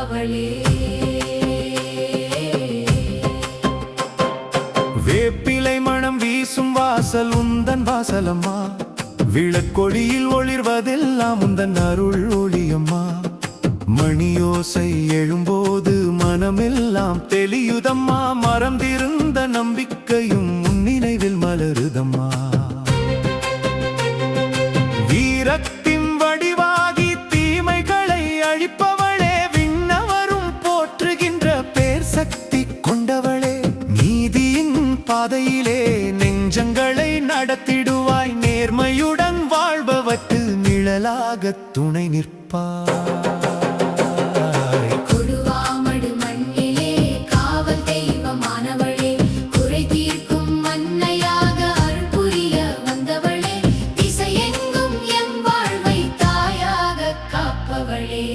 காப்பவளே. வேப்பிலை மணம் வீசும் வாசல் உந்தன் வாசலம்மா, விளக்கொளியில் ஒளிர்வதெல்லாம் உந்தன் அருள் ஒளியம்மா. மணியோசை எழும்போது மனமெல்லாம் தெளியுதம்மா, மறந்திருந்த நம்பிக்கையும் உன் நினைவில் மலருதம்மா. வீரத்தின் வடிவாகி தீமைகளை அழிப்பவளே, விண்ணவரும் போற்றுகின்ற பேர் சக்தி கொண்டவளே. நீதியின் பாதையிலே நெஞ்சங்களை நடத்திடுவாய், நேர்மையுடன் வாழ்பவர்க்கு நிழலாக துணை நிற்பாய். கொடுவாமடு மண்ணிலே காவல் தெய்வமானவளே, குறை தீர்க்கும் மன்னையாக அருள் புரிய வந்தவளே, திசையெங்கும் எம் வாழ்வை தாயாக காப்பவளே.